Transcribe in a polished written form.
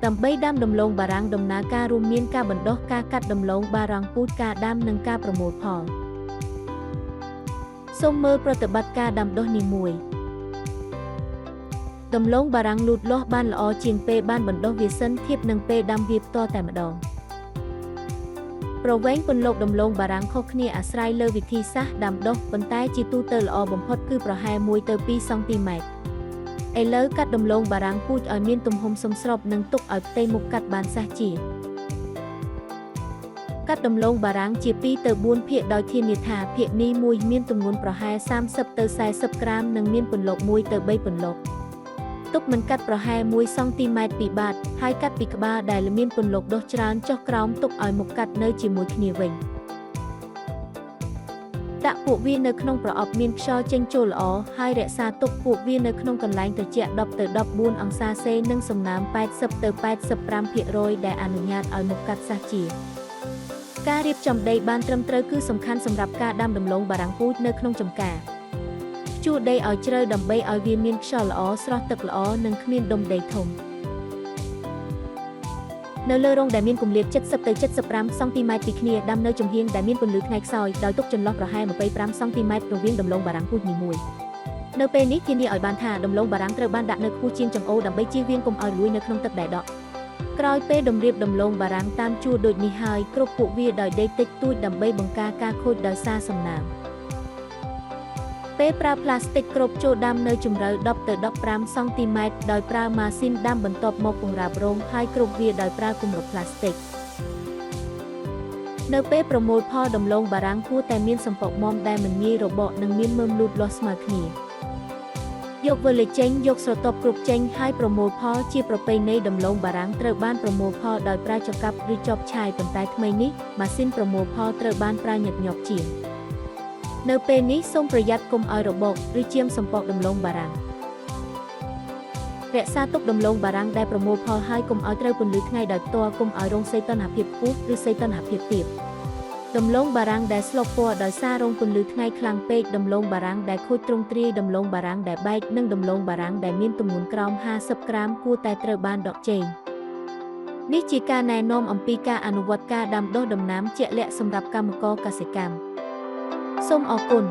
ដើម្បីដាំដំឡូងបារាំងដំណើរការរួមមានការបណ្ដុះការកាត់ដំឡូងបារាំងពូជការដាំនិងការប្រមូលផលសូមមើលប្រតិបត្តិការដាំដុះនីមួយដំឡូងបារាំងលូតលាស់បានល្អជាងពេលបានបណ្ដុះវាសិនធៀបនឹងពេលដាំវាផ្ទាល់តែម្ដងប្រវែងពន្លកដំឡូងបារាំងខុសគ្នាអាស្រ័យលើវិធីសាស្ត្រដាំដុះប៉ុន្តែជាទូទៅល្អបំផុតគឺប្រហែល1ទៅ2សង់ទីម៉ែត្រឥឡូវកាត់ដំឡូងបារាំងពូជឲ្យមានទំហំសមស្របនិងទុកឲ្យផ្ទៃមុខកាត់បានសះជាកាត់ដំឡូងបារាំងជា2ទៅ4ភាគដោយធានាថាភាគនេះមួយមានទម្ងន់ប្រហែល30ទៅ40ក្រាមនិងមានពន្លក1ទៅ3ពន្លកទុកមិនកាត់ប្រហែល1សង់ទីម៉ែត្រពីបាតហើយកាត់ពីក្បាលដែលមានពន្លកដុះច្រើនចុះក្រោមទុកឲ្យមុខកាត់នៅជាមួយគ្នាវិញដាក់ពួកវានៅក្នុងប្រអប់មានខ្យល់ចេញចូលល្អហើយរក្សាទុកពួកវានៅក្នុងកន្លែងត្រជាក់10ទៅ14អង្សាសេនិងសំណើម80ទៅ85%ដែលអនុញ្ញាតឲ្យមុខកាត់សះជាការរៀបចំដីបានត្រឹមត្រូវគឺសំខាន់សម្រាប់ការដាំដំឡូងបារាំងពូជនៅក្នុងចម្ការជួរដីឲ្យជ្រៅដើម្បីឲ្យវាមានខ្យល់ល្អស្រស់ទឹកល្អនិងគ្មានដុំដីធំនៅលើរងដែលមានគម្លាត70ទៅ75សង់ទីម៉ែត្រពីគ្នាដាំនៅចំហៀងដែលមានពន្លឺថ្ងៃខ្សោយដោយទុកចន្លោះប្រហែល25សង់ទីម៉ែត្ររវាងដំឡូងបារាំងពូជនីមួយនៅពេលនេះធានាឲ្យបានថាដំឡូងបារាំងត្រូវបានដាក់នៅខ្ពស់ជាងចង្អូរដើម្បីជៀសវាងកុំឲ្យលួយនៅក្នុងទឹកដែលដក់ក្រោយពេលតម្រៀបដំឡូងបារាំងតាមជួរដូចនេះហើយគ្រប់ពួកវាដោយដីតិចតួចដើម្បីបង្ការការខូចដោយសារសំណើមពេលប្រើផ្លាស្ទិកគ្របចូលដាំនៅជម្រៅ10ទៅ15សង់ទីម៉ែត្រដោយប្រើម៉ាស៊ីនដាំបន្ទាប់មកពង្រាបរងហើយគ្របវាដោយប្រើគម្របផ្លាស្ទិកនៅពេលប្រមូលផលដំឡូងបារាំងគួរតែមានសំពកមាំដែលមិនងាយរបកនិងមានមើមលូតលាស់ស្មើគ្នាយកវលេចចេញយកស្រទាប់គ្រប់ចេញហើយប្រមូលផលជាប្រពៃណីដំឡូងបារាំងត្រូវបានប្រមូលផលដោយប្រើចង្កាប់ឬចបឆាយប៉ុន្តែថ្មីនេះម៉ាស៊ីនប្រមូលផលត្រូវបានប្រើញឹកញាប់ជាងនៅពេលនេះសូមប្រយ័ត្នកុំឲ្យរបកឬជាមសំពកដំឡូងបារាំងរក្សាទុកដំឡូងបារាំងដែលប្រមូលផលហើយកុំឲ្យត្រូវពន្លឺថ្ងៃដោយផ្ទាល់កុំឲ្យរងសីតុណ្ហភាពខ្ពស់ឬសីតុណ្ហភាពទាបដំឡូងបារាំងដែលស្លុបពណ៌ដោយសាររងពន្លឺថ្ងៃខ្លាំងពេកដំឡូងបារាំងដែលខូចទ្រង់ទ្រាយដំឡូងបារាំងដែលបែកនិងដំឡូងបារាំងដែលមានទម្ងន់ក្រោម50ក្រាមគួរតែត្រូវបានដកចេញនេះជាការណែនាំអំពីការអនុវត្តការដាំដុះដំណាំជាក់លាក់សម្រាប់កម្មករកសិកម្មសូមអរគុណ